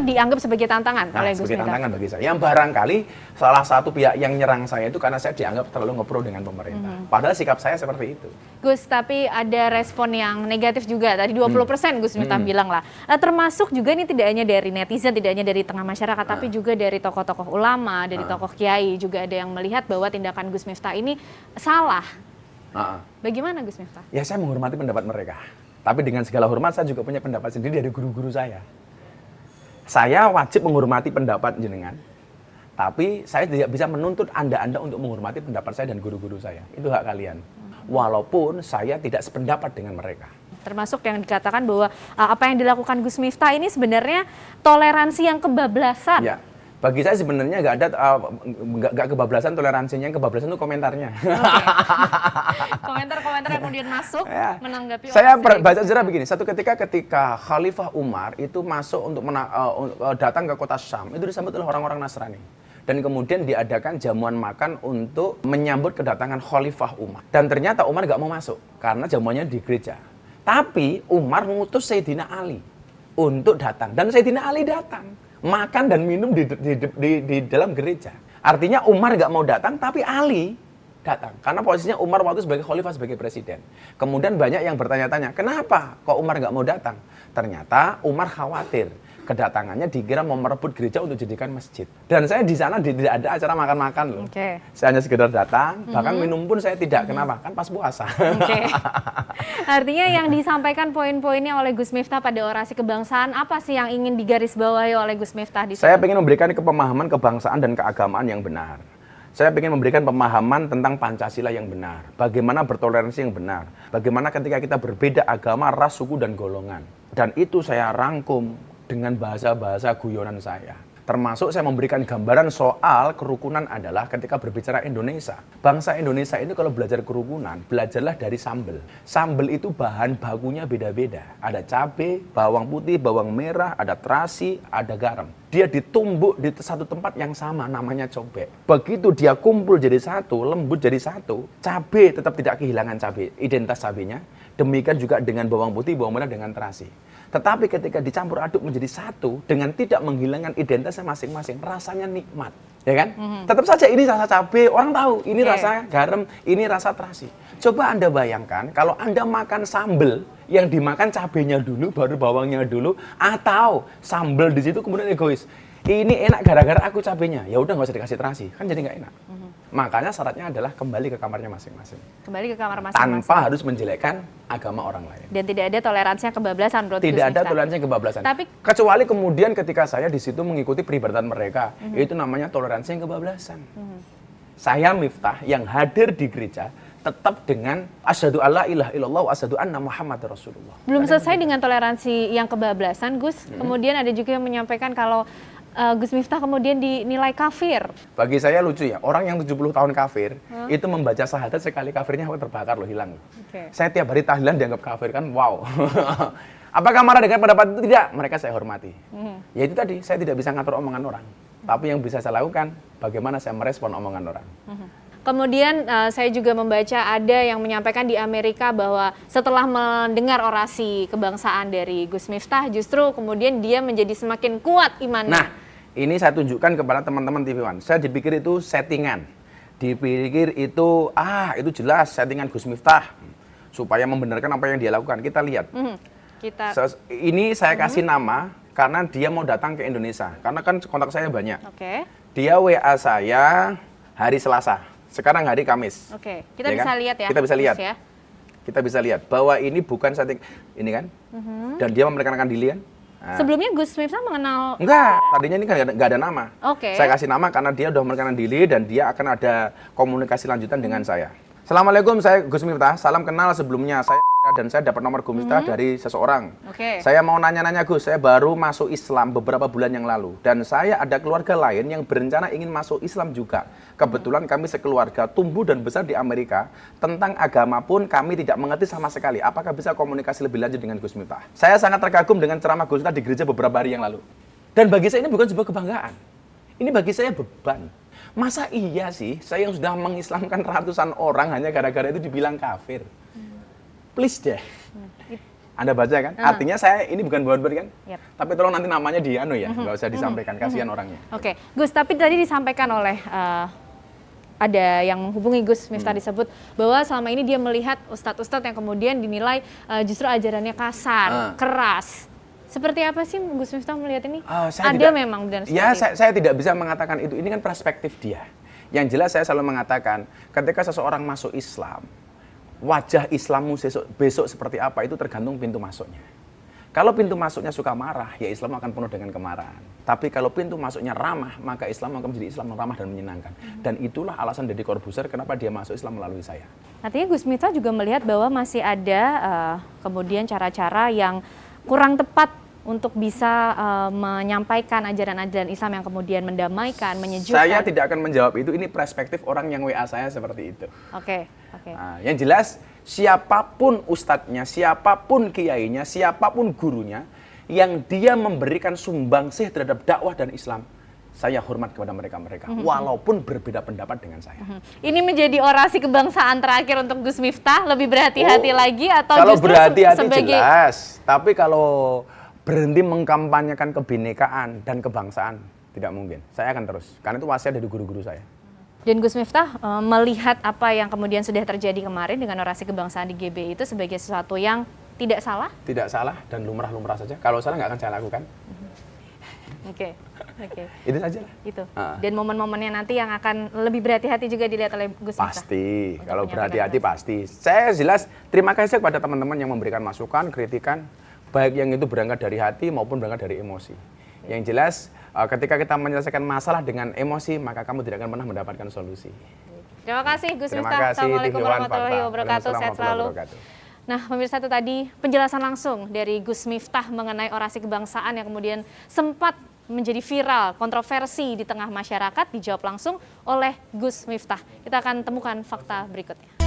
dianggap sebagai tantangan oleh Gus sebagai Miftah? tantangan bagi saya. Yang barangkali salah satu pihak yang nyerang saya itu karena saya dianggap terlalu ngepro dengan pemerintah. Padahal sikap saya seperti itu. Gus, tapi ada respon yang negatif juga. Tadi 20% Gus Miftah bilang lah. Termasuk juga ini tidak hanya dari netizen, tidak hanya dari tengah masyarakat, tapi juga dari tokoh-tokoh ulama, dari tokoh kiai juga ada yang melihat bahwa tindakan Gus Miftah ini salah. Bagaimana Gus Miftah? Ya saya menghormati pendapat mereka. Tapi dengan segala hormat saya juga punya pendapat sendiri dari guru-guru saya. Saya wajib menghormati pendapat jenengan. Tapi saya tidak bisa menuntut Anda untuk menghormati pendapat saya dan guru-guru saya. Itu hak kalian. Walaupun saya tidak sependapat dengan mereka. Termasuk yang dikatakan bahwa apa yang dilakukan Gus Miftah ini sebenarnya toleransi yang kebablasan. Ya. Bagi saya sebenarnya nggak kebablasan toleransinya, yang kebablasan itu komentarnya. Komentar-komentar yang kemudian masuk menanggapi. Saya baca sejarah begini, satu ketika Khalifah Umar itu masuk untuk datang ke kota Syam, itu disambut oleh orang-orang Nasrani. Dan kemudian diadakan jamuan makan untuk menyambut kedatangan Khalifah Umar. Dan ternyata Umar nggak mau masuk, karena jamuannya di gereja. Tapi Umar mengutus Sayyidina Ali untuk datang, dan Sayyidina Ali datang. Makan dan minum di dalam gereja. Artinya Umar nggak mau datang, tapi Ali datang. Karena posisinya Umar waktu sebagai khalifah, sebagai presiden. Kemudian banyak yang bertanya-tanya, kenapa kok Umar nggak mau datang? Ternyata Umar khawatir kedatangannya dikira mau merebut gereja untuk dijadikan masjid. Dan saya di sana tidak ada acara makan-makan loh. Saya hanya sekedar datang, bahkan minum pun saya tidak. Kenapa? Kan pas puasa. Artinya yang disampaikan poin-poinnya oleh Gus Miftah pada orasi kebangsaan, apa sih yang ingin digarisbawahi oleh Gus Miftah di sini? Saya ingin memberikan pemahaman kebangsaan dan keagamaan yang benar. Saya ingin memberikan pemahaman tentang Pancasila yang benar. Bagaimana bertoleransi yang benar. Bagaimana ketika kita berbeda agama, ras, suku, dan golongan. Dan itu saya rangkum dengan bahasa-bahasa guyonan saya. Termasuk saya memberikan gambaran soal kerukunan adalah ketika berbicara Indonesia. Bangsa Indonesia ini kalau belajar kerukunan, belajarlah dari sambel. Sambel itu bahan bakunya beda-beda. Ada cabai, bawang putih, bawang merah, ada terasi, ada garam. Dia ditumbuk di satu tempat yang sama, namanya cobek. Begitu dia kumpul jadi satu, lembut jadi satu, cabai tetap tidak kehilangan cabai, identitas cabainya. Demikian juga dengan bawang putih, bawang merah, dengan terasi. Tetapi ketika dicampur aduk menjadi satu dengan tidak menghilangkan identitasnya masing-masing, rasanya nikmat, ya kan? Tetap saja ini rasa cabai, orang tahu ini rasa garam, ini rasa terasi. Coba Anda bayangkan kalau Anda makan sambal yang dimakan cabainya dulu, baru bawangnya dulu, atau sambal di situ kemudian egois. Ini enak gara-gara aku cabainya, ya udah nggak usah dikasih terasi, kan jadi nggak enak. Makanya syaratnya adalah kembali ke kamarnya masing-masing. Kembali ke kamar masing-masing. Tanpa harus menjelekkan agama orang lain. Dan tidak ada toleransi yang kebablasan menurut Tidak ada toleransi yang kebablasan. Kecuali kemudian ketika saya di situ mengikuti peribadatan mereka, itu namanya toleransi yang kebablasan. Saya Miftah yang hadir di gereja tetap dengan asyhadu alla ilaha illallah wa asyhadu anna Muhammad Rasulullah. Belum selesai dengan toleransi yang kebablasan, Gus. Kemudian ada juga yang menyampaikan kalau Gus Miftah kemudian dinilai kafir. Bagi saya lucu ya, orang yang 70 tahun kafir, itu membaca syahadat sekali kafirnya terbakar loh, hilang. Saya tiap hari tahlilan dianggap kafir, kan wow. Apakah marah dengan pendapat itu? Tidak, mereka saya hormati. Ya itu tadi, saya tidak bisa ngatur omongan orang. Tapi yang bisa saya lakukan, bagaimana saya merespon omongan orang. Kemudian saya juga membaca ada yang menyampaikan di Amerika bahwa setelah mendengar orasi kebangsaan dari Gus Miftah, justru kemudian dia menjadi semakin kuat imannya. Nah, ini saya tunjukkan kepada teman-teman TV One. Saya dipikir itu settingan. Dipikir itu jelas settingan Gus Miftah. Supaya membenarkan apa yang dia lakukan. Kita lihat. Ini saya kasih nama karena dia mau datang ke Indonesia. Karena kan kontak saya banyak. Dia WA saya hari Selasa. Sekarang hari Kamis. Kita bisa lihat ya. Kita bisa lihat. Kita bisa lihat bahwa ini bukan setting. Ini kan. Dan dia memperkenalkan diri kan. Nah. Sebelumnya Gus Miftah mengenal? Enggak, tadinya ini kan nggak ada nama. Saya kasih nama karena dia udah memperkenalkan diri dan dia akan ada komunikasi lanjutan dengan saya. Assalamualaikum, saya Gus Miftah. Salam kenal sebelumnya. Dan saya dapat nomor Gus Miftah dari seseorang. Saya mau nanya-nanya Gus, saya baru masuk Islam beberapa bulan yang lalu. Dan saya ada keluarga lain yang berencana ingin masuk Islam juga. Kebetulan kami sekeluarga tumbuh dan besar di Amerika. Tentang agama pun kami tidak mengerti sama sekali. Apakah bisa komunikasi lebih lanjut dengan Gus Miftah? Saya sangat terkagum dengan ceramah Gus Miftah di gereja beberapa hari yang lalu. Dan bagi saya ini bukan sebuah kebanggaan. Ini bagi saya beban. Masa iya sih saya yang sudah mengislamkan ratusan orang hanya gara-gara itu dibilang kafir? Please deh. Anda baca kan? Artinya saya ini bukan buat-buat kan? Yep. Tapi tolong nanti namanya di anu ya, nggak usah disampaikan, kasihan orangnya. Oke, Gus, tapi tadi disampaikan oleh ada yang menghubungi Gus Miftah disebut bahwa selama ini dia melihat ustadz-ustadz yang kemudian dinilai justru ajarannya kasar, keras. Seperti apa sih Gus Miftah melihat ini? Ada memang benar seperti ya, saya tidak bisa mengatakan itu. Ini kan perspektif dia. Yang jelas saya selalu mengatakan, ketika seseorang masuk Islam, wajah Islammu besok seperti apa itu tergantung pintu masuknya. Kalau pintu masuknya suka marah, ya Islam akan penuh dengan kemarahan. Tapi kalau pintu masuknya ramah, maka Islam akan menjadi Islam yang ramah dan menyenangkan. Dan itulah alasan Deddy Corbuzier kenapa dia masuk Islam melalui saya. Artinya Gus Miftah juga melihat bahwa masih ada kemudian cara-cara yang kurang tepat untuk bisa menyampaikan ajaran-ajaran Islam yang kemudian mendamaikan, menyejukkan. Saya tidak akan menjawab itu, ini perspektif orang yang WA saya seperti itu. Oke. Nah, yang jelas, siapapun ustadznya, siapapun kiainya, siapapun gurunya, yang dia memberikan sumbangsih terhadap dakwah dan Islam, saya hormat kepada mereka-mereka, walaupun berbeda pendapat dengan saya. Ini menjadi orasi kebangsaan terakhir untuk Gus Miftah, lebih berhati-hati lagi atau kalau justru berhati-hati sebagai... jelas, tapi kalau berhenti mengkampanyekan kebinekaan dan kebangsaan, tidak mungkin. Saya akan terus, karena itu wasiat dari guru-guru saya. Dan Gus Miftah melihat apa yang kemudian sudah terjadi kemarin dengan orasi kebangsaan di GB itu sebagai sesuatu yang tidak salah? Tidak salah dan lumrah-lumrah saja. Kalau salah nggak akan saya lakukan. Oke. Itu saja lah. Itu. Dan momen-momennya nanti yang akan lebih berhati-hati juga dilihat oleh Gus Miftah. Pasti. Kalau berhati-hati pasti. Saya jelas terima kasih kepada teman-teman yang memberikan masukan, kritikan, baik yang itu berangkat dari hati maupun berangkat dari emosi. Yang jelas, ketika kita menyelesaikan masalah dengan emosi, maka kamu tidak akan pernah mendapatkan solusi. Terima kasih Gus Terima Miftah. kasih, Assalamualaikum Dewan warahmatullahi wabarakatuh. Sehat selalu. Nah, pemirsa, itu tadi penjelasan langsung dari Gus Miftah mengenai orasi kebangsaan yang kemudian sempat menjadi viral, kontroversi di tengah masyarakat, dijawab langsung oleh Gus Miftah. Kita akan temukan fakta berikutnya.